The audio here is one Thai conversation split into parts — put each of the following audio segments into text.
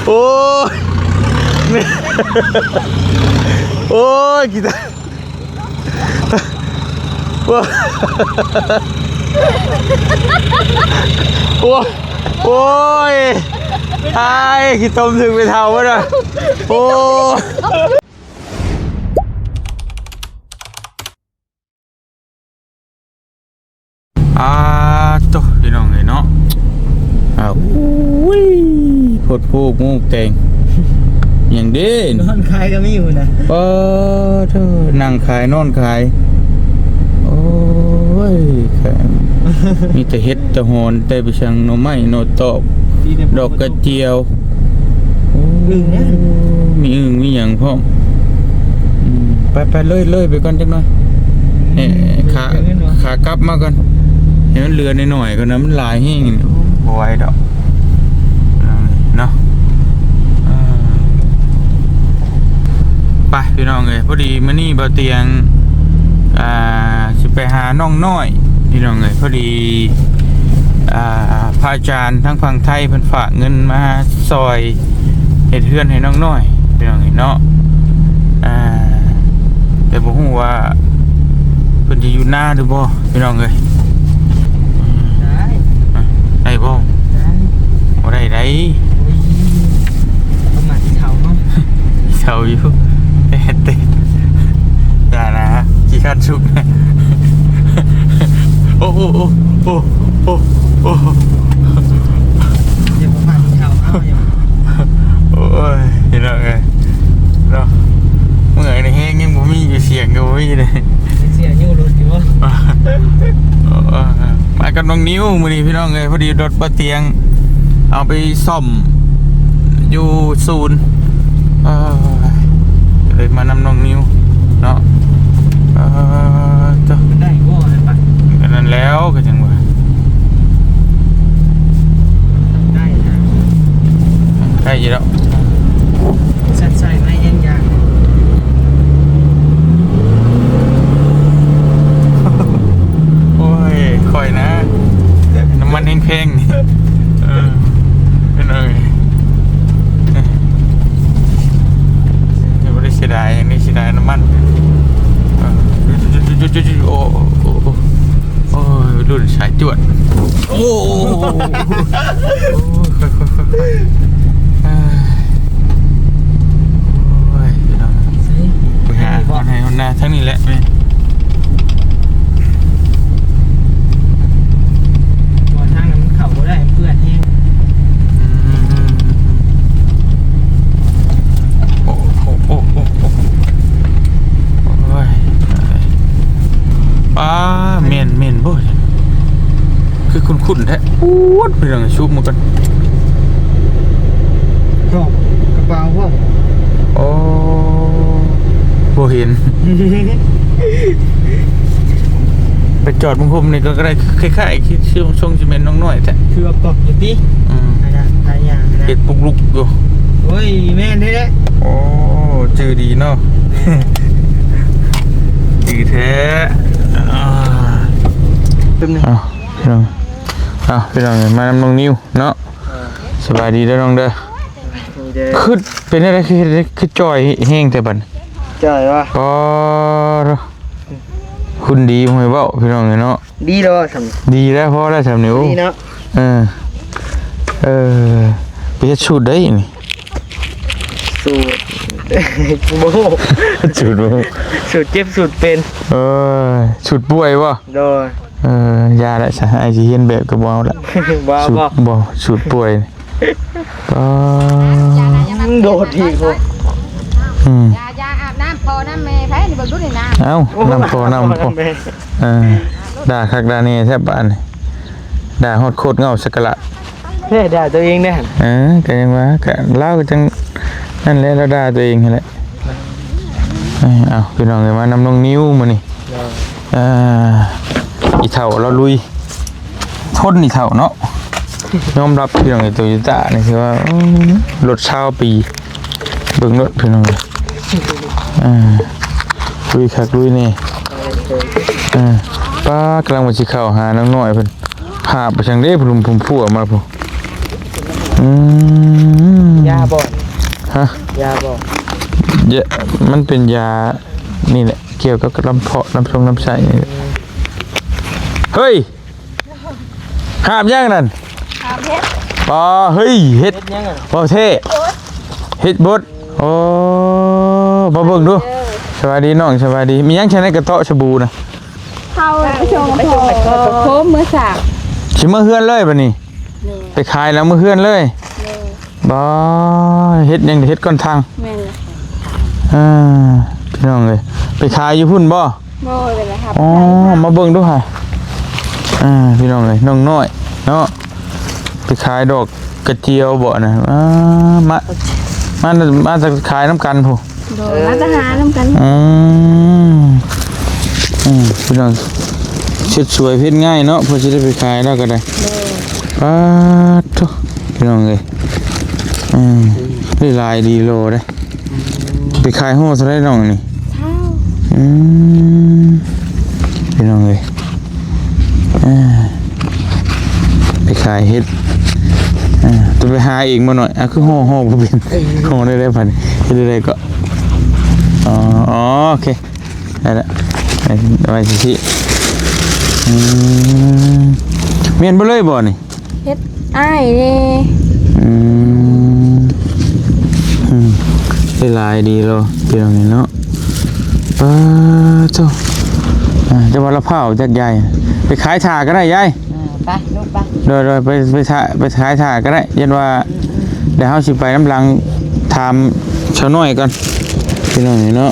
โอ้ยโอ้ยกีตาร์ว้าโอ้ยโอ้ยไอ้ขี้ต้มถึงไปเท่าวะนะโอ้ตัวพี่น้องเลยเนาะอุ้ยพดพูกงูเต็งอย่างเด่น นอนขายก็ไม่อยู่นะเธอนั่งขายนอนขายโอ้ยมีแต่เฮ็ดแต่หอนแต่ไปช่างหน่อไม้หน่อตอบดอกกระเจียวอึ่งเนี่ยมีอึ่งมีอย่างพ่อไปเลยไปก่อนจังหน่อยขากลับมาก่อนเห็นมันเรือหน่อยๆก็น้ำมันลายแห้งบ่ไหวดอกเนาะไปพี่น้องเลยพอดีมื้อนี้บ่เตียงสิไปหาน้องน้อยพี่น้องเลยพอดีพระอาจารย์ทั้งฝั่งไทยเพิ่นฝากเงินมาซอยเฮ็ดเฮือนให้น้องน้อยพี่น้องเนาะแต่บ่ฮู้ว่าเพิ่นสิอยู่หน้าหรือบ่พี่น้องเอ้ยได้บ่ได้ประมาณที่เช้าเนาะเช้าอยู่เต้อย่านะขี้คันชุกนะโอ้อย่าประมาณที่เช้าเอาอย่าโอ้ยเห็นแล้วไงเนาะเมื่อไงในแห้งยังบ่มีเสียงก็บ่มีเลยเสียอยู่รถอยู่ว่ามากับน้องนิ้วมื้อนี้พี่น้องเอ้ยพอดีรถบ่เตียงเอาไปซ่อมอยู่ศูนย์เลยมานำน้องนิ้วเนาะจ้ะได้บ่ได้ปะนั่นแล้วก็จังว่าได้นะได้อยู่แล้วใส่ไม่ยังยากโอ้ยค่อยนะน้ำมันแพงๆนี่เป็นไงไม่ได้เสียดายอย่างนี้เสียดายน้ำมันโอ้รุ่นสายจวดโอ้ไปหาคนไหนคนหน้าทั้งนี้แหละบ่ทางนั้นมันเข้าบ่ได้เพื่อนแห้งเมนบ่คือคุ้นๆแท้อู้ดไปเรื่องชุบมันกันกระเป๋าพวกโอ้บ่เห็นไปจอดบางคมนี่ก็ได้คล้ายๆคิดชื่อทรงซีเมนต์น้องน้อยแท้คือว่าปอกอยู่ตินะเฮ็ดปุกลุกอยู่โอ้ยแม่นเด้ โอ้จือดีเนาะจือแท้พี่น้องมานำน้องนิวเนาะสบายดีแล้วน้องเด้อคือเป็นอะไรคือจ่อยแห้งแต่บัดจ่อยวะก็คุณดีมั้ยเว้าพี่น้องเนาะดีแล้วสำดีแล้วพอแล้วสำนิ้วดีเนาะไปเฮ็ดชุดได้นี่สูตรโบชุดบ่สูตรเจ็บสูตรเป็นชุดป่วยบ่โดยยาละสหายสิเฮียนแบบก็บ่เอาละบ่ชุดป่วยโดดทีโหยาอาบน้ำพอน้ำแม่แพ้นี่เบิ่งดูนี่น้ำเอ้าน้ำพอด่าคักด่าแน่แทบปานด่าฮอดโคตรเงาสักกะละเฮ้ด่าตัวเองแน่ก็ยังว่าก็เล่าก็จังนั่นแหละแล้วด่าตัวเองนั่นแหละเอาพี่น้องมานำน้องนิ้วมื้อนี้อีเฒ่าเราลุยทนอีเฒ่าเนาะยอมรับพี่น้องไอ้โตโยต้านี่คือว่ารถชาวปีเบิ่งรถพี่น้องลุยคักลุยนี่ป้ากำลังมาสิเข้าหาน้องน้อยเพิ่นพาไปจังเด้พุ่มผัวมาพุ่น อืม ยาบ่ ฮะ ยาบ่ เยอะมันเป็นยานี่แหละเกี่ยวกับลำเพาะลำทรงลำไส้นี่แหละเฮ้ยห้ามย่างนั่นปอเฮ้ยเฮ็ด ยังอ่ะ ปอเท่เฮ็ดบดโอ้บ่เบิ่งดูสวัสดีน้องสวัสดีมีหยังใช้ในกระเตาะชะบูนะ เข้าไปชมโคมมือสาก สิมาเฮือนเลยบัดนี้ไปขายแล้วมาเฮือนเลยบ่เฮ็ดหยังเฮ็ดก่อนทาง แม่นเลย อ่าพี่น้องเลยไปขายอยู่พุ่นบ่ โม่เลยนะครับ อ๋อมาเบิ่งดูค่ะพี่น้องเลยน้องน้อยเนาะไปขายดอกกระเจียวบ่นะมาจะขายน้ำกันผู้ โดนมาทหารน้ำกัน พี่น้องเช็ดสวยเพ็ดง่ายเนาะเพื่อจะได้ไปขายแล้วก็ได้ทุกพี่น้องเลยได้ลายดีโลได้ไปขายห้องเท่าไรน้องนี่ เท่า พี่น้องเลยไปขายเฮ็ดจะไปหาอีกมาหน่อยคือห่อก็เป็นห่อได้พันได้ก็อ๋อโอเคได้ละไว้สิเมียนบ่เลยบ่นี่ เฮ็ดอ้ายนี่ ได้ลายดีแล้วพี่น้องนี่เนาะเจ้าจะว่าละเผาจักใหญ่ไปขายถาก็ได้ยาย ไปลูกไป โดยไปขายถาก็ได้ยันว่าเดี๋ยวเฮาสิไปน้ำลังถามชาวน้อยก่อนพี่น้องนี่เนาะ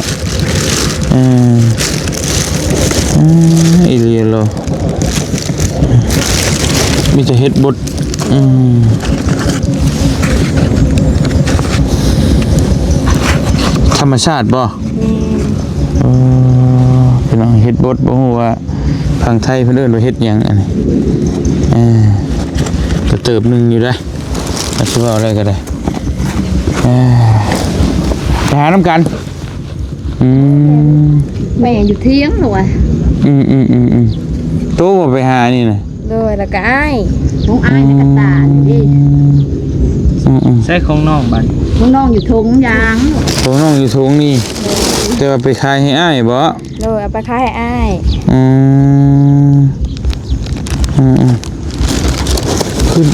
อีเลียโลมีแต่เฮ็ดบดธรรมชาติบ่พี่น้องเฮ็ดบดบ่ฮู้ว่าทางไทยเพิ่นเอิ้นว่าเฮ็ดหยังอันนี้ก็เติบหนึงอยู่ได้อาสิว่าอะไรก็ได้ไปหาน้ำกันแม่อยู่เที่ยงหนูอ่ะ โตบ่ไปหานี่น่ะ โดยแล้วก็อ้ายน้องอ้ายในกระตาดิ ใส่ของน้องบัด น้องอยู่ทงยาง โตน้องอยู่ทงนี่แต่ว่าไปขายให้อ้ายบ่ โดยเอาไปขายให้อ้าย ขึ้น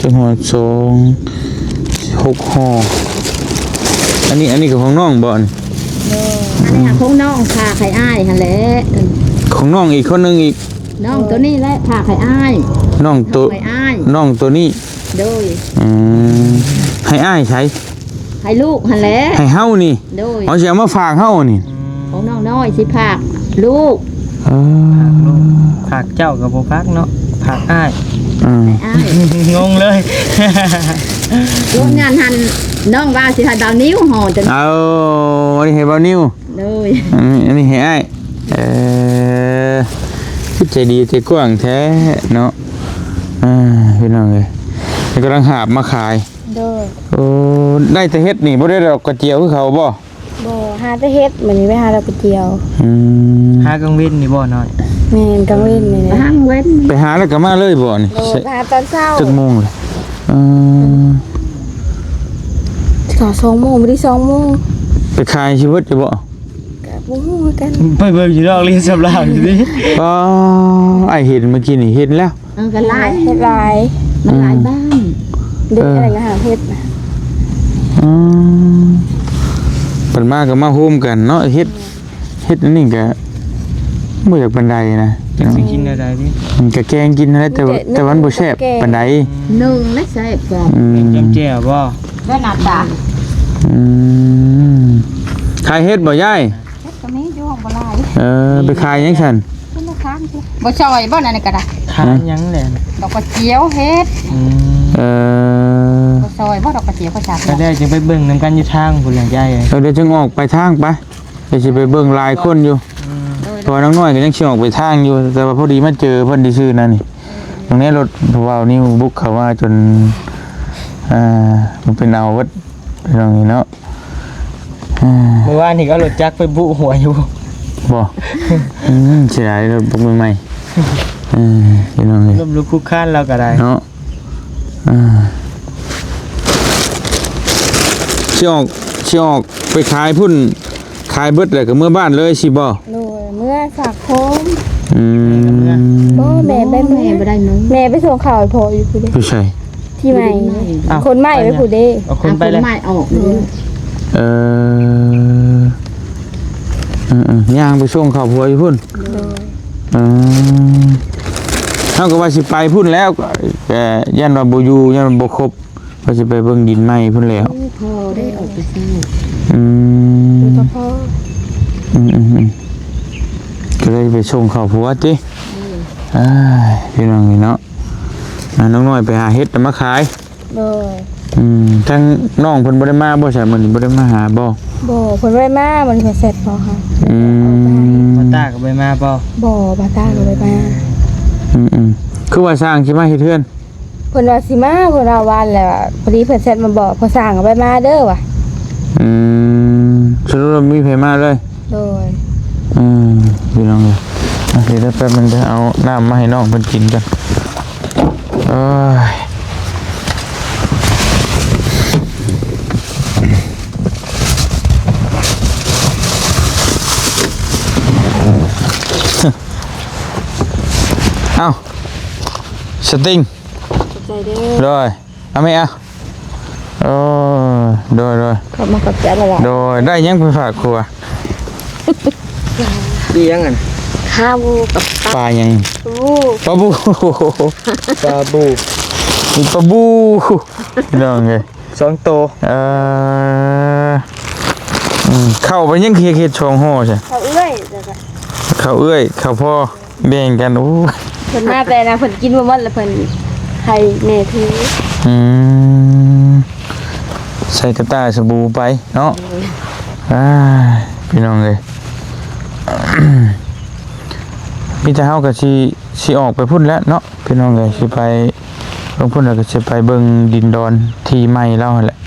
จะหัวทรง6ห่ออันนี้ก็ของน้องบ่นี่ อันนี้หาของน้องพาไข่อ้ายหั่นแหละ ของน้องอีกคนนึงอีก น้องตัวนี้แหละพาไข่อ้าย น้องตัว ไข่อ้าย น้องตัวนี้ โดย ให้อ้ายใช้ ให้ลูกหั่นแหละ ให้เฮานี่ โดย เอาสิเอามาฝากเฮานี่ ของน้องน้อยสิพากลูก ผักเจ้ากับบ่ผักเนาะผักอ้าย อ้าย งงเลย โรงงานหันน้องว่าสิให้ดาวนิ้วห่อจน เอาอันนี้ให้บ่าวนิ้ว เลย อันนี้ให้อ้ายคือใจดีใจกว้างแท้เนาะพี่น้องเอ้ยกำลังหาบมาขาย โดย โอ้ได้แต่เฮ็ดนี่บ่ได้ดอกกระเจียวคือเขาบ่ บ่หาแต่เฮ็ดมื้อนี้ไปหาดอกกระเจียว หากังเว้นนี่บ่น้อย แม่นกังเว้นนี่นะหาเว้น ไปหาแล้วก็มาเลยบ่นี่ โดยหาตอนเช้า จักโมงเลยขอ2 โมงบ่ได้2 โมง ไปขายชีวิตอยู่บ่ ก็บ่ฮู้คือกัน ไปเบิ่งอยู่ดอกเรียนสำราญอยู่ดิ อ๋อไอ้เห็นเมื่อกี้นี่เห็นแล้ว ก็หลายเฮ็ดหลายมันหลายบ้านเด็กอะไรก็หาเฮ็ดนะ เปิดมาก็มาโฮมกันเนาะเฮ็ดอันนี้ก็บ่อยากปานใดนะ สิกินอะไรดิ มันก็แกงกินอะไรแต่วันบ่แซ่บปานใด นึ่งและใส่กรอบ แจ่มแจ่วบ่ และหน้าตา ขายเฮ็ดบ่ยาย เฮ็ดก็มีอยู่ห้องบ่หลาย ไปขายยังซั่น เพิ่นค้างบ่ซอยบ่นั่นก็ได้ ทานหยังแหละ ดอกกระเจียวเฮ็ดบ่ซอยบ่ดอกกระเจียวก็จัด ก็ได้จึงไปเบิ่งนำกันอยู่ทางพุ่นแหละยาย เดี๋ยวจึงออกไปทางไปเดี๋ยวสิไปเบิ่งหลายคนอยู่เพราะว่าน้องน้อยก็ยังสิออกไปทางอยู่แต่ว่าพอดีมาเจอเพิ่นซื่อๆนั่นนี่ตรงนี้รถเพราะว่านี่บุกเข้ามาจนมันเป็นเอาวัดตรงนี้เนาะ เมื่อวานนี่ก็รถจักรไปบุหัวอยู่ บ่เสียดายรถบุกใหม่ๆพี่น้องนี่ ล้มลุกคลุกคลานเราก็ได้ เนาะ สิออกไปขายพุ่นขายเบิดแล้วก็เมื่อบ้านเลยสิบ่ โดยเมื่อฝากพม อืม บ่แม่ไป แม่บ่ได้มึง แม่ไปส่งข่าวให้พ่ออยู่ผู้เด้ ผู้ชาย ที่ใหม่ อ้าว คนใหม่ไปผู้เด้ เอาคนไปเลย ไม่ออกเลย เอ่ย่างไปส่งข้าวผัวอยู่พุ่น โดย เท่ากับว่าสิไปพุ่นแล้วแต่ยันว่าบ่อยู่ยันว่าบ่ครบว่าสิไปเบิ่งดินใหม่พุ่นแล้ว พอได้ออกไปซื้อ อยู่กับพ่อ ก็เลยไปส่งข้าวผัวติพี่น้องนี่เนาะน้องน้อยไปหาเฮ็ดมาขาย โดย ทั้งน้องเพิ่นบ่ได้มาบ่ใช่มื้อนี้บ่ได้มาหาบ่ บ่เพิ่นไว้มามันเพิ่นเสร็จพอค่ะ มาตาก็ไปมาเปล่า บ่บาตาก็ไว้มา คือว่าสร้างสิมาเฮ็ดเฮือน เพิ่นว่าสิมาเพิ่นว่าวันแล้วอะพอดีเพิ่นเสร็จมาบอกพอสร้างก็ไว้มาเด้อว่ะ สรุปว่ามีไผมาเลย โดย พี่น้องเลยเดี๋ยวแป๊บนึงจะเอาน้ำมาให้น้องเพิ่นกินกันเอาสติง ใจเด้อ โดยเอาไหมอ่ะโอ้โดย ขอบมากับใจละล่ะ โดยได้ยังไปฝากครัว ดียังไง ข้าวกับ ปลายัง ปู ปลาบู ปลาบู มีปลาบูน้องไง 2 โตว เข้าไปยังเคียดชองห่อใช่ เขาเอื้อยจ้ะจ้ะ เข้าเอ้ยเข้าพ่อแบ่งกันโอ้ เพิ่นมาแต่นะเพิ่นกินบ่หมดแล้วเพิ่นให้แม่ถือ ใส่กระต่ายสบู่ไปเนาะพี่น้องเลย มีแต่เฮาก็สิออกไปพุ่นแล้วเนาะพี่น้องเลยสิไปลงพุ่นแล้วก็สิไปเบิ่งดินดอนที่ใหม่แล้วหั่นแหละ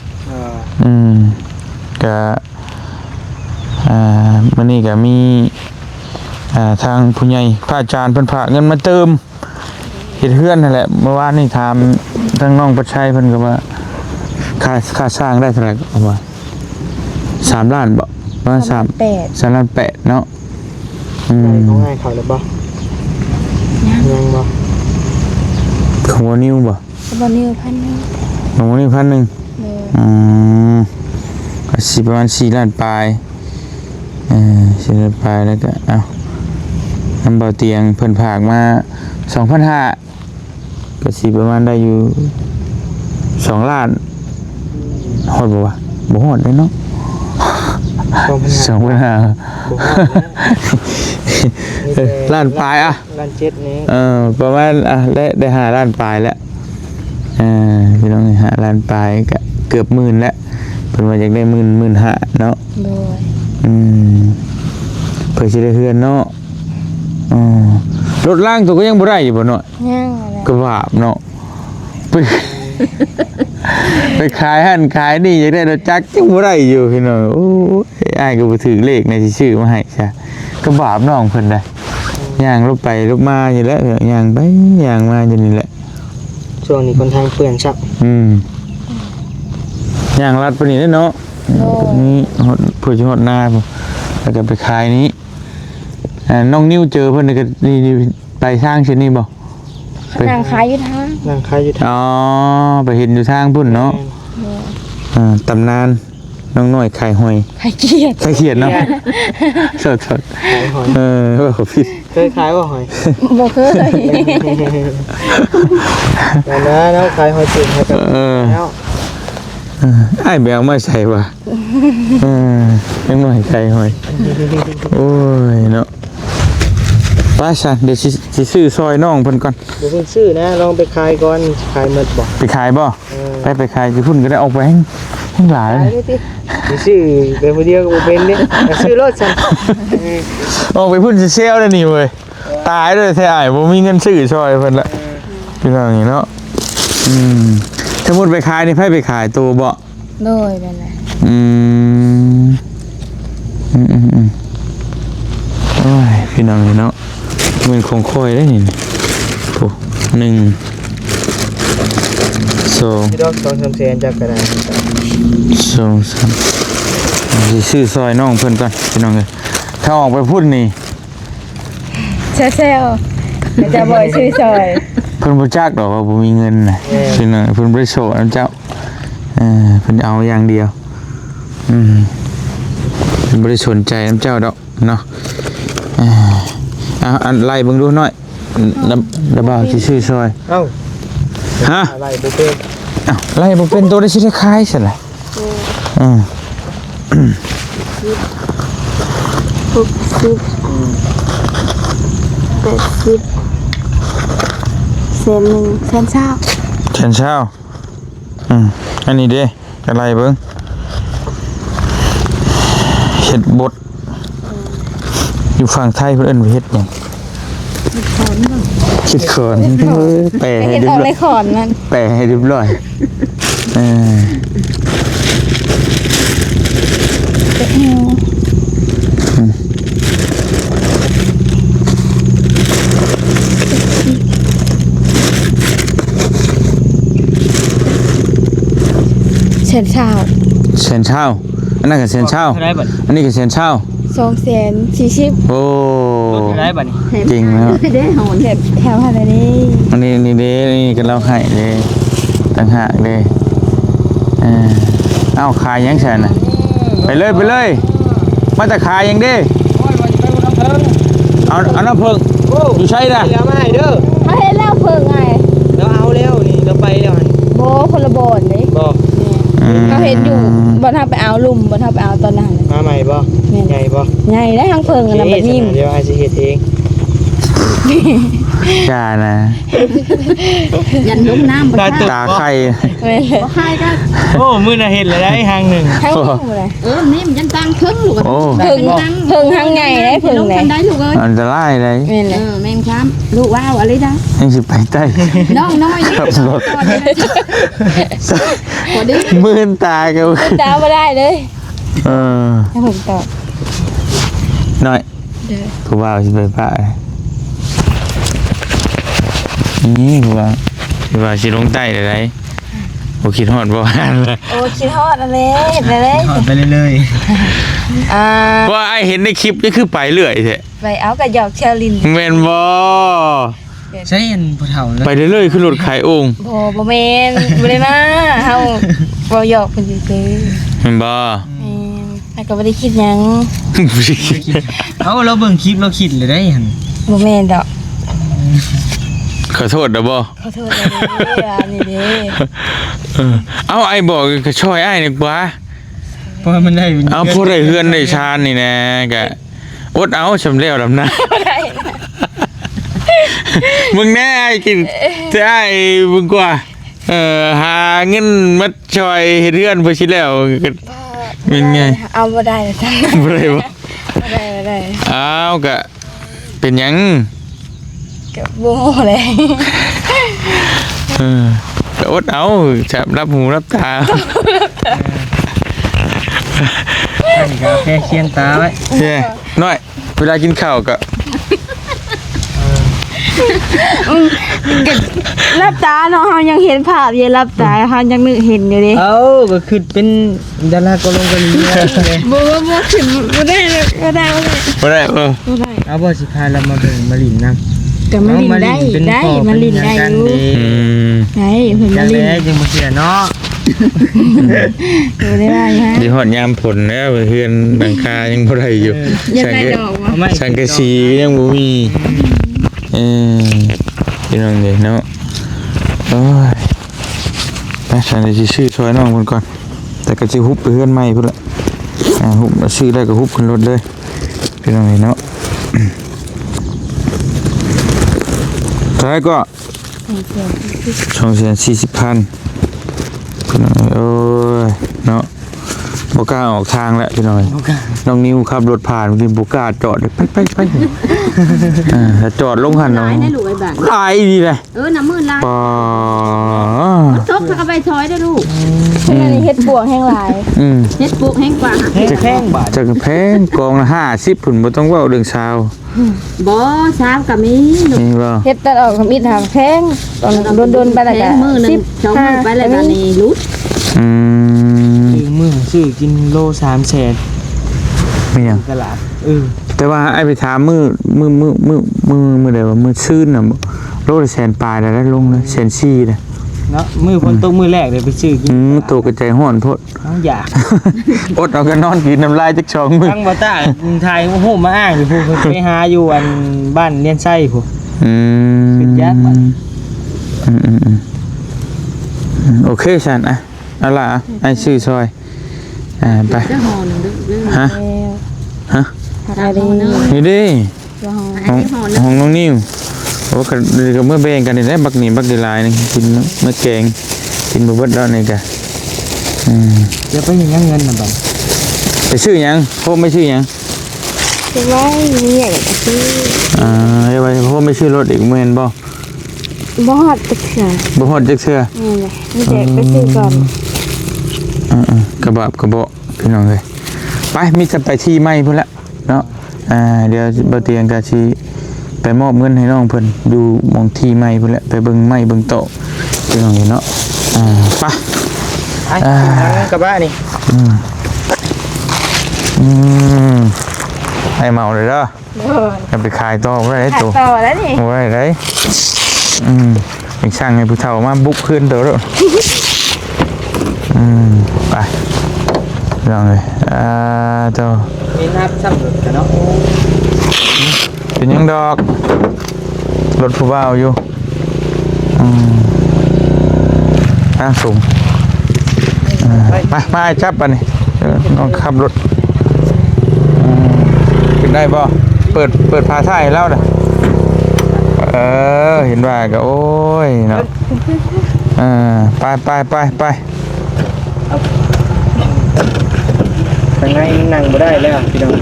ก็มื้อนี้ก็มีทางผู้ใหญ่พระอาจารย์เพิ่นฝากเงินมาเติมเฮ็ดเฮือนนั่นแหละเมื่อวานนี่ถามทางน้องประชัยเพิ่นก็ว่าค่าสร้างได้เท่าไหร่ก็ว่า3 ล้านบ่ประมาณ3 ล้าน8เนาะเขาง่ายเขาเลยบ่ยังบ่ ของวนิวบ่ บ่นิวพันนึง ของวนิว1,000 เด้อ ก็สิประมาณ4 ล้านปลาย4 ล้านปลายแล้วก็เอ้าน้ำเบาเตียงเพิ่นฝากมา 2,500ก็สิประมาณได้อยู่2 ล้านฮอดบ่วะบ่ฮอดเลยเนาะ 2,500ล้านปลายอ่ะ ล้าน7นี้ ประมาณได้5 ล้านปลายแล้วพี่น้อง5 ล้านปลายก็เกือบหมื่นแล้วเพิ่นว่าอยากได้15,000เนาะ โดย เพื่อสิได้เฮือนเนาะรถล่างตัวก็ยังบ่ได้อยู่บ่เนาะ ยังอะไร ก็บาปเนาะไปขายหั่นขายนี่อยากได้รถจักรยังบ่ได้อยู่พี่น้องโอ้ยอ้ายก็บ่ถือเลขในสิซื้อมาให้ซะก็บาปน้องเพิ่นได้ย่างรถไปรถมาอยู่แล้วย่างไปย่างมาอยู่นี่แหละ ช่วงนี้คนทางเปื่อนซับ ย่างลัดไปนี่เนาะนี่ผู้จังหวัดนาพุ่นแล้วก็ไปขายนี้น้องนิ้วเจอเพิ่นก็นี่ไปสร้างเช่นนี้บ่ นางขายอยู่ทาง นั่งขายอยู่ทาง อ๋อไปเห็นอยู่ทางพุ่นเนาะตำนานน้องน้อยไข่หอย ขายเกียด ไข่เขียดเนาะสด ขายหอย ว่าเขาผิด เคยขายบ่หอย บ่เคย แต่นะแล้วขายหอยจุ่มให้กับแล้ว ไอ้แบงมาใส่ว่ะน้องน้อยไข่หอยโอ้ยเนาะป้าชันเดี๋ยวสิซื้อซอยน้องเพิ่นก่อน เดี๋ยวเพิ่งซื้อนะลองไปขายก่อนขายหมดบ่ ไปขายบ่ไปขายจะพุ่นก็ได้ออกไปให้หลาย ขายด้วยติ สิซื้อไปผู้เดียวก็บ่เป็นนี่ซื้อรถซั่น ออกไปพุ่นสิเซลแล้วนี่เว้ยตายเลยแท้อ้ายบ่มีเงินซื้อซอยเพิ่นละพี่น้องนี่เนาะสมมุติไปขายนี่ไผไปขายตัวบ่ โดยนั่นแหละ โอ้ยพี่น้องนี่เนาะมันคงค่อยได้นี่โอ้1 2 สอง ที่ดอก2-3แสนจักก็ได้ สองสามสิซื้อซอยน้องเพิ่นก่อนพี่น้องเอ้ยถ้าออกไปพูดนี่ เซลจะบ่อยชื่อซอย เพิ่นบ่จักดอกว่าบ่มีเงินน่ะพี่น้องเพิ่นบ่ได้โสดนำเจ้าเพิ่นเอาอย่างเดียวเพิ่นบ่ได้สนใจนำเจ้าดอกเนาะอันไล่เบิ่งดูหน่อยระบ่าวสิซื้อซอย เอ้า ฮะ อะไรบ่เป็น อ้าวไล่บ่เป็นตัวได้สิได้ขายซั่นล่ะเซนหนึ่งเซนเช้า เช้าอันนี้เด้จะไล่เบิ่งเฮ็ดบดอยู่ฝั่งไทยเพิ่นเอิ้นว่าเฮ็ดหยังคิดขอนแปลให้ เห็น เรีย อบ อก ร้อ เลย ยขอนมัน แปลให้เรียบร้อยเซนเช้า เซนเช้าอันนั้นก็เซนเช้า เท่าไหร่บัด อันนี้ก็เซนเช้า 240,000 โอ้ เท่าไหร่บัดนี้ จริงแล้ว ได้หอน แบบแถวอะไรนี่ อันนี้นี่เด้นี่ก็เราให้เด้ต่างหากเด้เอ้าขายยังแสนน่ะไปเลยมาแต่ขายยังเด้เอาน้ำผึ้งอยู่ใช่น่ะ เดี๋ยวมาให้เด้อ มาเห็นแล้วเพิ่งไง เราเอาแล้วนี่เราไปแล้วหั่น โบคนละโบนเลย บ่ เขาเห็นอยู่บ่ทาไปเอาลุ่มบ่ทาไปเอาตอนนั้น มาใหม่บ่ใหญ่บ่ ไงได้ทั้งเพิ่งอันนั้นแบบนี้ เดี๋ยวอาจสิเฮ็ดเอง จ้านะ ยันลงน้ำบ่ได้ ตาไข่ ไม่เลย บ่ให้ก็ โอ้มื้อน่ะเฮ็ดแล้วได้หางหนึง ทั้งลุ่มเลย นี่มันยันตังครึ่งลูก โอ้ เพิ่งทั้งไงได้เพิ่ง ลง เลย กันได้ลูกเอ้ย อันตรายเลย ไม่เลย แม่งช้ำลูกว้าวอะไรได้ ยังสิไปใต้ น้องน้อยนี่ ขับรถ พอดี มื่นตากัน ตามมาได้เลย เออ ให้ผมตอบ หน่อยผู้บ่าวสิไปป่านี่ผู้บ่าวสิลงใต้ได้ไรบ่คิดฮอดบ่ฮั่นเลย โอ้คิดฮอดอะไรเห็นอะไร ถอดไปเรื่อย ว่าไอ้เห็นในคลิปนี่คือไปเรื่อยแท้ ไปเอากับหยอกเชลลิน แม่นบ่ ๆใช่อันผู้เฒ่าเลย ไปเรื่อยๆคือรถขายโอ่ง บ่แม่นบ่ได้มาเฮาบ่หยอกเพิ่นซื่อ แม่นบ่ ๆแม่นแต่ก็บ่ได้คิดหยัง เอาเราเบิ่งคลิปเราคิดเลยได้หั่น บ่แม่นดอก ขอโทษเด้อบ่ ขอโทษนะเด้อนี่เด้ เอาไอ้บอกก็ช่วยไอ้นี่กว่า เพราะมันได้ เอาผู้ใดเฮือนได้ชานนี่นะกะอดเอาสำแล้วดำหน้า บ่ได้นะ มึงแน่ไอ้กินจะไอ้มึงกว่าหาเงินมาช่วยเฮ็ดเฮือนเพื่อสิแล้วก็เป็นไง เอาบ่ได้จ้ะ บ่ได้บ่ บ่ได้ อ้าวก็เป็นหยัง ก็บ่ฮู้เลย ก็อดเอาจะรับหูรับตา นี่ก็แค่เคียงตาไว้ เฮ้ยน้อยเวลากินข้าวก็ รับตาเนาะเฮายังเห็นภาพอยู่รับตาเฮายังนึกเห็นอยู่ดิ เอาก็คือเป็นดาราเกาหลีเลย บ่ขึ้นบ่ได้บ่ได้ บ่ได้บ่ได้ เอาบ่สิพาเรามาเบิ่งมาลินนำ ก็มันลิ้นได้มันลิ้นได้อยู่ ได้เพิ่น จั มางลิ้น ได๋จังบ่เสียเนาะ บ่ได้ว่าฮะ ดีฮอดยามผลแล้วเฮือนหลังคายังบ่ได้อยู่ ยังได้ดอกวะ เอาไม่ สังกะสียังบ่มีพี่น้องเด้เนาะโอ้ยไปฉันจะซื้อซอยน้องเพิ่นก่อนแต่ก็สิฮุบไปเฮือนใหม่พุ่นละฮุบซื้อได้ก็ฮุบขึ้นรถเลยพี่น้องเด้เนาะเท่าไหร่ก็240,000พี่น้องโอ้ยเนาะ บ่กล้าออกทางแล้วพี่น้อยน้องนิวขับรถผ่านกินบ่กล้าจอดไปถ้าจอดลงหัน หลายได้ลูกไอ้บ้าน หลายดีเลย น้ำมือลาย ปอ ตกถ้าก็ไปซอยได้ลูก เพิ่นอันนี้เฮ็ดปวกแห้งหลาย เฮ็ดปลูกแห้งกว่า แพงบาท จักแพงกองละ50พุ่นบ่ต้องเว้าเรื่องชาว บ่สามก็มีลูก นี่บ่ เฮ็ดตัดออกกับมิดหางแพงตอนโดนๆไปแล้ว แพ ก็ งมือนึงสองมือไปแล้วก็นี่รุด อืม ซื้อมือซื้อกินโล300,000 เป็นหยัง ตลาดแต่ว่าไอ้ไปถามมือใดว่ามือซื่นน่ะโลละแสนปลายแล้วลงเลยแสนสี่น่ะ เนาะมือคนตกมือแรกเลยไปซื้อกิน ตัวกระจายห้อนโพด เอาอยาก อดเอากันนอนกินน้ำลายจัก2มื้อ ทั้งบ่ตาไทยโอ้โหมาอ้างอยู่พู้ไปหาอยู่อันบ้านเลียนไส้พู้ เป็นญาติบัด โอเคฉันอ่ะเอาล่ะไอ้ชื่อซอยไป เจ้าหอนึงเด้อ ฮะ ฮะ อะไรนึง นี่ดิ อันนี้หอนึง ของน้องนิวโอ้ก็เมื่อแบ่งกันนี่แหละบักนี่บักดีลายนึงกินเมื่อแกงกินบ่เบิดแล้วนี่กะ เดี๋ยวไปยังเงินน่ะบัด ไปชื่อหยังโคไม่ชื่อหยัง คือว่ามีใหญ่ก็ซื้อ เอ้ยว่าโคไม่ชื่อรถอีกแม่นบ่ บ่ฮอดตึกเสือ บ่ฮอดจักเทื่อ นี่แหละมีแต่ไปซื้อก่อน กระบะกระเบาะพี่น้องเอ้ยไปมีจะไปที่ใหม่พุ่นละเนาะเดี๋ยวบ่เตียงก็สิไปมอบเงินให้น้องเพิ่นอยู่หม่องที่ใหม่พุ่นละไปเบิ่งไม้เบิ่งโต๊ะพี่น้องเอ้ยเนาะไป ไอ้ทางกระบะนี่ ให้เมาเลยเด้อจะไปขายต่อไว้ได้ตัว ต่อแล้วนี่ ไว้ได้อีกช่างให้ผู้เฒ่ามาบุกขึ้นเด้อไปลองเลยเจ้า มีนับซ้ำรถกันเนาะ เป็นยังดอกรถผู้บ่าวอยู่สูงไปมาจับอันนี้น้องขับรถขึ้นได้บ่เปิดพาท้ายให้แล้วนะเห็นว่าก็โอ้ยเนาะไปยังไงนั่งบ่ได้แล้วพี่น้อง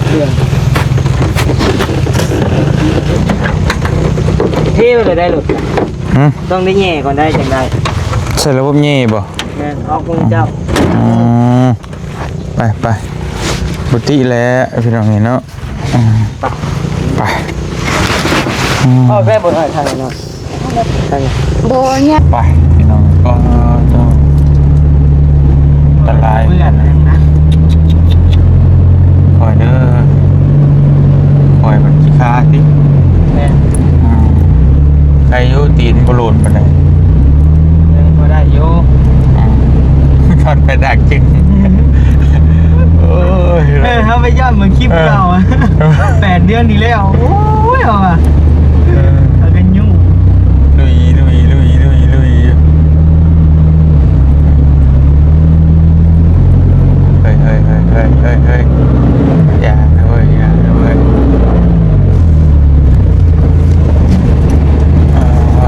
เครื่องเท่ไปเลยได้หรอต้องได้แง่ก่อนได้จังได้ ใช่ระบบเงี้ยบ่ แม่นออกพงเจ้า ไปบุตรีแล้วพี่น้องเห็นเนาะไป ออกได้บ่ได้ทางเนาะทาง โบเนี่ย ไปพี่น้องก็ต้องละลาย เพื่อนนะ คอยเด้อคอยมันขี้ค้าสิ แม่น ใครยุตีนบอลลูนปะเนี่ย ยังพอได้อยู่ ทอดไปดักจริงโอ้ย เขาไปย่ำเหมือนคลิปเก่า8 เดือนดีแล้วโอ้ยเอาอ่ะเอาเป็นยุ่ง ลุยเฮ้ยอย่านะเว้ยไป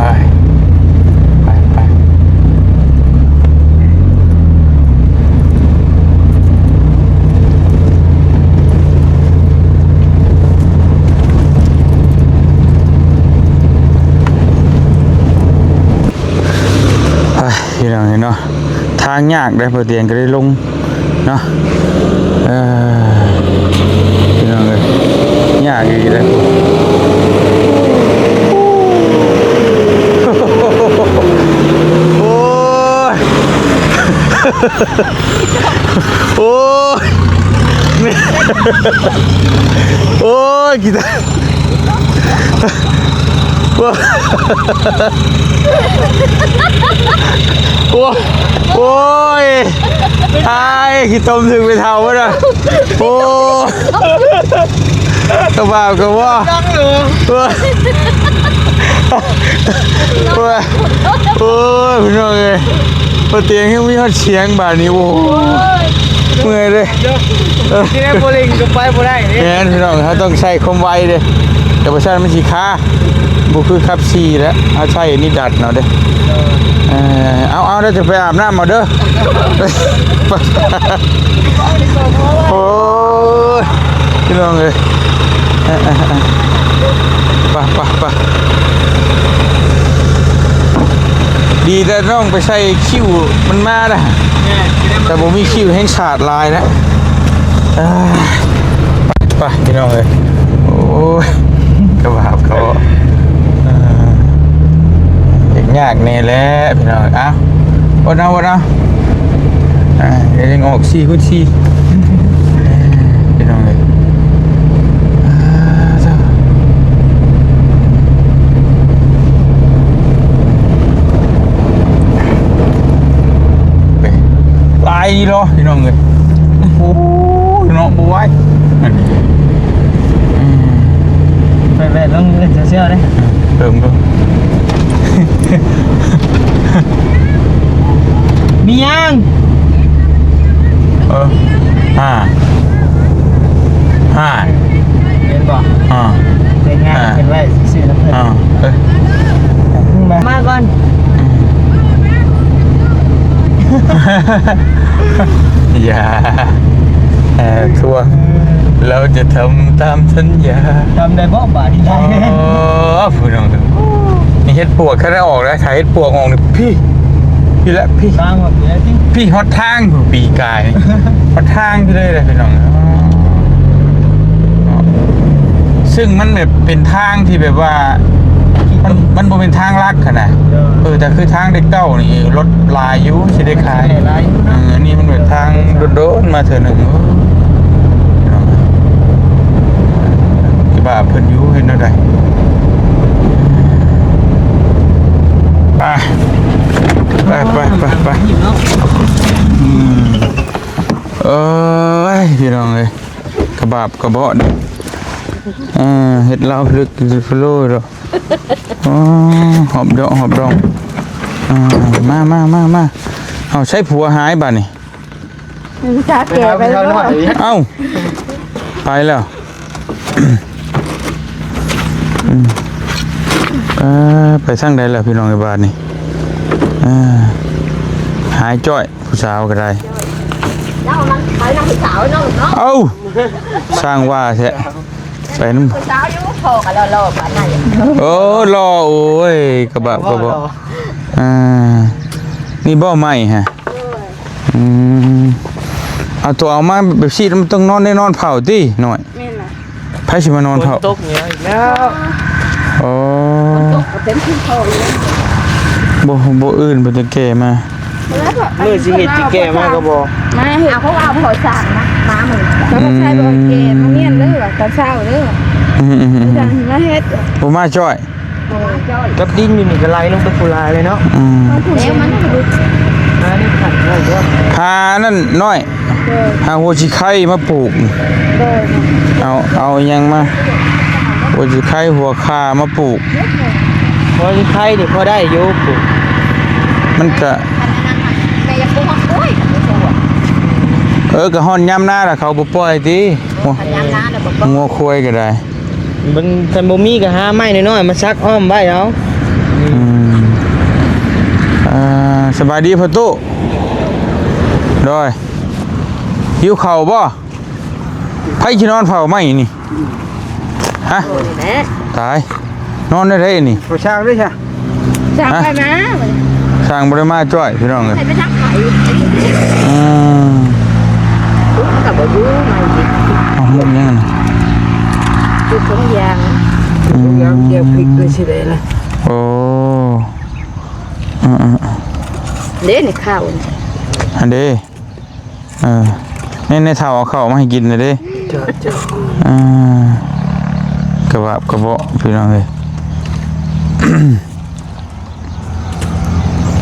พี่น้องเนาะทางยากได้พอเตียงก็ได้ลงเนาะพี่น้องเลยยากอีกเลยโอ้ยโอ้ยโอ้ยกีตาร์โอ้ยไอ้ขี้ต้มถึงไปเท่าวะนะโอ้กระบ่าวกระว่าโอ้ยพี่น้องเลยพอเตียงยังมีฮอดเสียงบาดนี้โอ้เมื่อยเลย ที่นี่โบลิงก็ไปบ่ได้นี่ แม่นพี่น้องเขาต้องใช้ความไวเลยแต่ประชาชนมันสีค้าบุคือขับซีแล้วเอาใช้นี่ดัดเนาะเด้ เอาเดี๋ยวจะไปอาบน้ำมาเด้อโอ้ยพี่น้องเลยไปดีแต่น้องไปใส่คิ้วมันมานะแต่ผมมีคิ้วให้ฉาดลายนะไปพี่น้องเลยโอ้ยกระบาบเขายากแน่แล้วพี่น้องเอ้าวันเอาเดี๋ยวยังออก4 คูณ 4พี่น้องเลยลายดีเหรอพี่น้องเลยโอ้ยน้องบวยไปต้องเล่นเสื้อเลยเติมดูมียัง ห้าเห็นบ่เป็นไงเป็นไว้ซื้อน้ำเพื่อนมาก่อน อย่าทวงเราจะทำตามสัญญาทำได้บ่บาทที่ได้พูดน้องดูนี่เฮ็ดปวกแค่ได้ออกแล้วถ่ายเฮ็ดปวกออกนี่พี่ละพี่ทางหมดเลยพี่ฮอตทางปีกายฮอตทางที่เลยพี่น้องซึ่งมันแบบเป็นทางที่แบบว่ามันบ่เป็นทางลักขนาดแต่คือทางเด็กเก้านี่รถลายอยู่สิได้ขายนี่มันแบบทางโดดๆมาเถอะหนึ่งบ้าเพิ่นอยู่เห็นได้ไปพี่น้องเลยกระบาบกระเบาะเห็ดเหล้าลึกฟลูหรอหอบดองมาเอาใช้ผัวหายบ้านี่ จะแก่ไปแล้ว เอ้าไปแล้วไปสร้างใดแล้วพี่น้องในบ้านนี่หายจ้อยผู้สาวก็ได้เอ้าสร้างว่าใช่ไปน้ำผู้สาวอยู่โผล่กันรอๆกันน่ะ โอ้รอโอ้ยกระบะนี่บ่อใหม่ฮะเอาตัวเอามาแบบชีดมันต้องนอนได้นอนเผาติหน่อยไผสิมานอนเผาตกเนี่ยอีกแล้ว อ๋อ เต็มที่โผล่เลย บ่อื่นบ่จะแก่มา มือสิเฮ็ดสิแก่มากก็บ่ มาเห็ด เขาเอาโผล่สั่งนะมาเหมือน เขาก็ใช้บ่แก่มาเมียนเด้อตอนเช้าเด้อจังมาเฮ็ด บ่มาจ้อย กับดินอยู่นี่ก็ไหลลงไปกุลาเลยเนาะ แล้วมันดู นี่ขันได้บ่ หานั่นน้อยหาหัวชิไข่มาปลูกเอายังมาหัวชิไข่หัวคามาปลูก พอสิไข่นี่พอได้อยู่ปุ๊ มันก็ แม่อยากปลูกห้องกล้วย ก็ฮ้อนยามหน้าล่ะเขาบ่ปล่อยติงัวควายก็ได้ มันคันบ่มีก็หาไม้น้อยๆมาซักอ้อมไว้เอา สบายดีพ่อตู้โดยหิวเข่าวบ่ไผสินอนเฝ้าไหมนี่ฮะตายนอนได้นี่ ผู้ชายด้วยใช่ สั่งไปมา สร้างบ่ได้มาจ้อยพี่น้องเอ้ย ไปทักไข่ กับบ่อยู่มาอีก เอามุมยังน่ะ คือสองอย่าง ยังเกี่ยวพริกด้วยสิได้นะ โอ้เด้นี่ข้าว อันเด้ในเท่าเอาข้าวมาให้กินเลยเด้ จ้ะ กระบะกระเบาะพี่น้องเอ้ย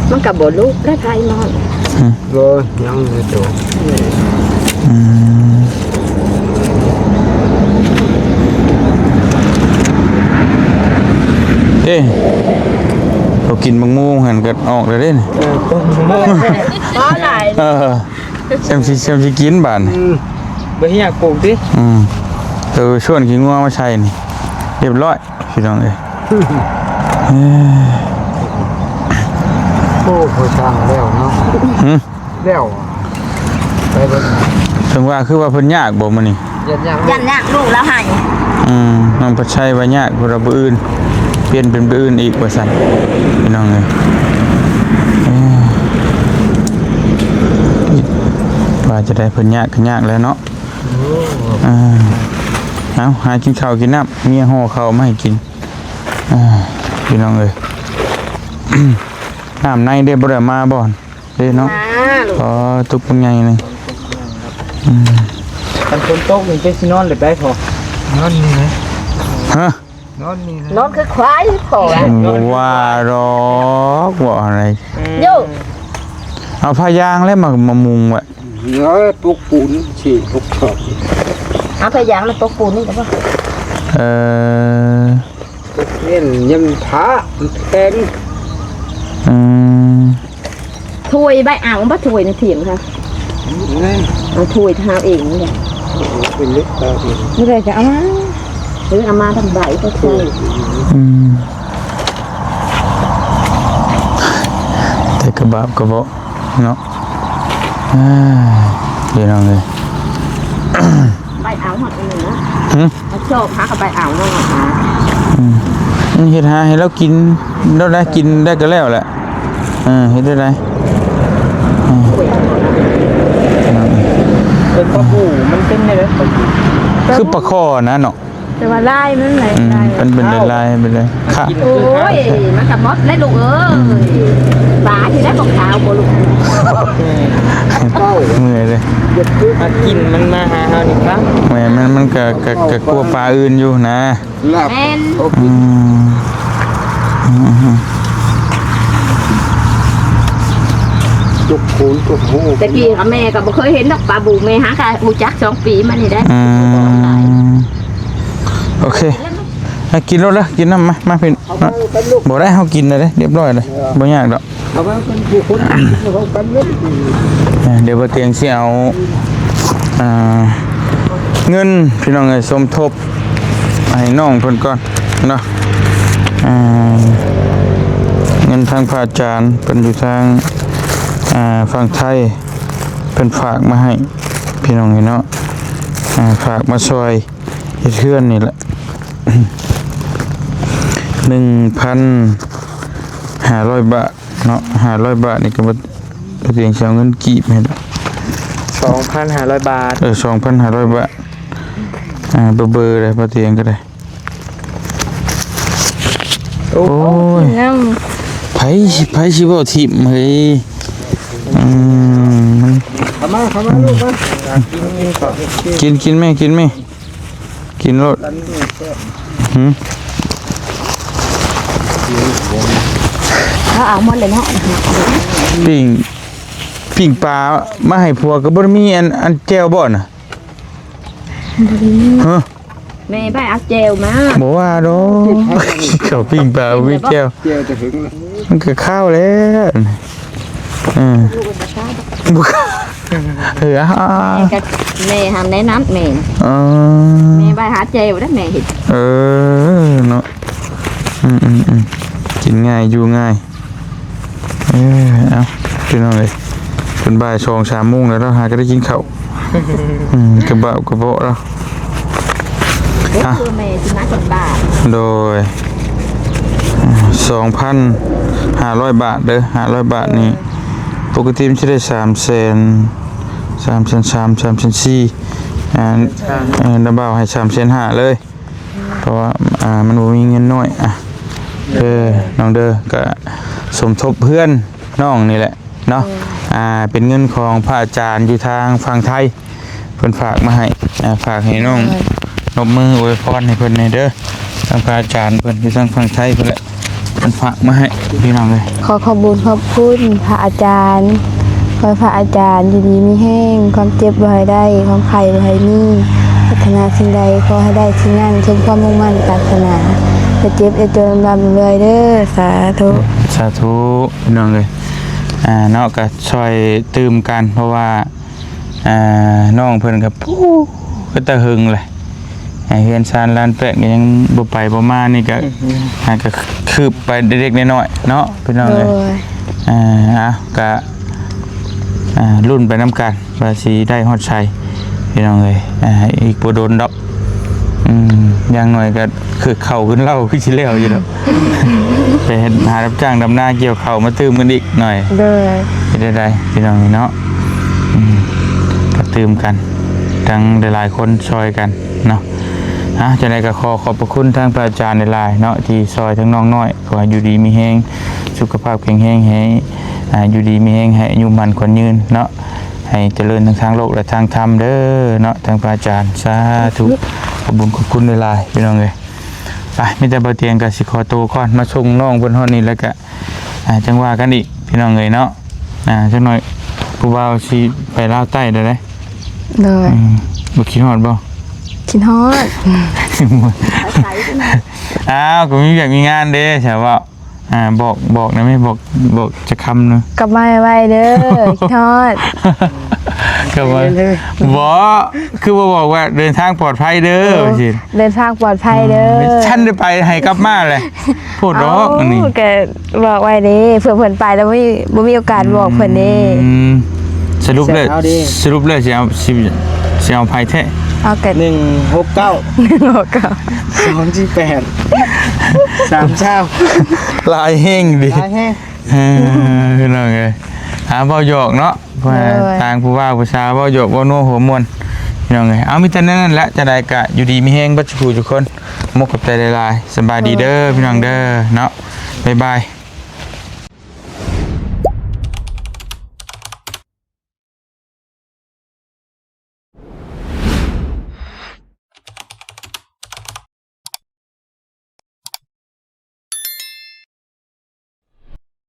มันกับบ่ลูกได้ไทยนอน โอ้ยังเลยโต เรากินบางม่วงหันกันออกเลยเด้น ก็หลาย เซมซีกินบาน บ่อยากปลูกดิ ชวนขี้งัวมาใช้นี่เรียบร้อยพี่น้องเอ้ย โอ้โหช่างแล้วเนาะ หึ แล้วไปเบิ่ง ถึงว่าคือว่าเพิ่นยากบ่มื้อนี้ ยันยากลูกแล้วให้ น้องปัดชัยว่ายากกว่ามื้ออื่นเปลี่ยนเป็นมื้ออื่นอีกว่าซั่นพี่น้องเอ้ยว่าจะได้เพิ่นยากก็ยากแล้วเนาะเอาหากินข้าวกินน้ำเมียห่อข้าวมาให้กินพี่น้องเอ้ย น้ำในได้บ่ได้มาบ่อนเด้เนาะอ๋อตุกเป็นไงนี่ คันฝนตกนี่จะสินอนหรือไปพอนอนนี่นะ ฮะ นอนนี่นะ นอนคือควายพอ ว่าหรอกว่าอะไร โย่ เอาผ้ายางแล้วมามุงไว้ เนื้อปลุกปูนฉี่ปลุกขอบ เอาพยายามแล้วตกปูนนี่ก็บ่ เอ่อ เล่นยังพระแตง อืม ถ้วยใบอ่างบ่ถ้วยในเถียงค่ะ นี่ เอาถ้วยทาเองนี่แหละ เป็นเล็กตาดี ไม่ได้จะเอามา หรือเอามาทำใบก็ถ้วย อืมแต่กระบาบกระบอกเนาะพี่น้องเลย ใบอ่างหมดเลยนะ หึ เอาโชคหากับใบอ่างนั่นหา เฮ็ดหาให้เรากินเราได้กินได้ก็แล้วแหละเฮ็ดได้ไร เป็นปลาปูมันเป็นไงเลย คือปลาคอนะเนาะ แต่ว่าไล่มันไหลไล่ เป็นลายๆไปเลยค่ะ โอ้ยมันกับมดได้ลูกเอ้ยปลาที่ได้บอกขาวบ่ลูก เมื่อยเลย มากินมันมาหาเฮานี่ครับ แหมมันก็กลัวปลาอื่นอยู่นะ ลาบ แม่น จุกปูนจุกหู แต่กี้กับแม่ก็บ่เคยเห็นดอกปลาบูแม่หากะบูจัก2 ปีมานี่ได้ โอเคให้กินรถแล้วกินน้ำมาพี่บอกได้เขากินเลยเรียบร้อยเลยบ่ยากดอก เอาไว้เป็นผู้คนเขากันเล่น เดี๋ยวบ่เตียงสิเอาเงินพี่น้องเอ้ยสมทบให้น้องเพิ่นก่อนเนาะเงินทางพระอาจารย์เพิ่นอยู่ทางฝั่งไทยเพิ่นฝากมาให้พี่น้องเนาะฝากมาช่วยเฮ็ดเฮือนนี่แหละ 1,500 บาทเนาะ500 บาทนี่ก็บ่เตียงสิเอาเงินกีบให้ดอก 2,500 บาท 2,500 บาทเบอร์เลยบ่เตียงก็ได้โอ้ย น้ ไผสิบ่ทิ่มเฮ้ยเข้ามาลูกมากินก่อน กินแม่กินรถหืม เขาเอาหมดเลยเนาะ ปิ้งปลามาให้ผัวก็บ่ได้มีอันแจ่วบ่น่ะฮะ แม่ใบเอาเจลมา บ่ว่าดอกเขาปิ้งปลาบ่มีแจ่ว เจียวจะถึงแล้ว มันก็ข้าวแล้วบ่แม่ทำแนะนำแม่ แม่ใบหาเจลได้แม่เห็น เนาะกินง่ายอยู่ง่ายเอาพี่น้องเลยเป็นบ่าย2-3 โมงแล้วเราหาก็ได้กินข้าวกระเบากระเบาะแล้ว คือแม่สิมาจากบ้าน โดย 2,500 บาทเด้อ500 บาทนี่ปกติมันจะได้300,000 3,400,000น้าบ่าวให้3,500,000เลยเพราะว่ามันบ่มีเงินน้อยน้องเด้อก็สมทบเพื่อนน้องนี่แหละเนาะเป็นเงินของพระอาจารย์อยู่ทางฝั่งไทยเพิ่นฝากมาให้ฝากให้น้องนบมืออวยพรให้เพิ่นในเด้อทางพระอาจารย์เพิ่นอยู่ทางฝั่งไทยเพิ่นแหละเพิ่นฝากมาให้พี่น้องเลย ำขอขอบคุณพระอาจารย์ขอให้พระอาจารย์อยู่ดีมีแห้งความเจ็บบ่ให้ได้ความไข้บ่ให้มีพัฒนาสิ่งใดขอให้ได้สิ่งนั้นสมความมุ่งมั่นปรารถนาจะเจ็บจะจนลำเลยเด้อสาธุ สาธุพี่น้องเลยเนาะก็ช่วยตื่มกันเพราะว่าน้องเพิ่นก็ก็ตะหึงเลยเฮือนซานลานแปะก็ยังบ่ไปบ่มานี่ก็ก็คืบไปเด็กๆน้อยๆเนาะพี่น้องเลย ก็รุ่นไปน้ำกันว่าสิได้ฮอดชัยพี่น้องเอ้ยอีกบ่โดนดอกอย่างหน่อยก็คือเข่าขึ้นเล่าขึ้นสิแล้วอยู่ดอกไปเฮ็ดหารับจ้างดำนาเกี่ยวเข่ามาตื้มกันอีกหน่อย โดย ได้พี่น้องเนาะก็ตื้มกันทั้งหลายๆคนช่วยกันเนาะจะได้ก็ขอบพระคุณทางพระอาจารย์ในหลายเนาะที่ซอยทั้งน้องน้อยขอให้อยู่ดีมีแฮงสุขภาพแข็งแรงให้อยู่ดีมีแฮงให้อายุมันคนยืนเนาะให้เจริญทั้งทางโลกและทางธรรมเด้อเนาะทางพระอาจารย์สาธุขอบคุณหลายๆพี่น้องเอ้ยไปมีแต่บ่เตียงก็สิขอตัวก่อนมาส่งน้องเพิ่นฮอดนี่แล้วก็จังว่ากันอีกพี่น้องเอ้ยเนาะจังหน่อยผู้บ่าวสิไปลาวใต้ได้เด้ โดย บ่คิดฮอดบ่ คิดฮอด อ้าวก็มีแบบมีงานเด้ใช่ป่ะบอกนะไม่บอกจะคำนึง กลับมาไวๆเด้อคิดฮอด ก็ว่าบอกคือบอกว่าเดินทางปลอดภัยเด้อสิ เดินทางปลอดภัยเด้อ ฉันได้ไปให้กลับมาเลยพูดดอกอันนี้ แกบอกไว้เด้เผื่อเพิ่นไปแล้วบ่มีโอกาสบอกเพิ่นเด้ สรุปเลยสิเอาภัยแท้ เอาแก 169 บอกก็ 248 3เช้า ลายแห้งดิ ตายแห้ง คือน้องเอ้ยเว้าหยอกเนาะทางผู้ว่าผู้ชายเว้าหยอกเว้านัวหัวม่วนพี่น้องเอ้ยเอามีแต่นั่นแหละจะได้กะอยู่ดีมีแฮงบัดทุกคนมกกับใจหลายๆสบายดีเด้อพี่น้องเด้อเนาะบ๊ายบาย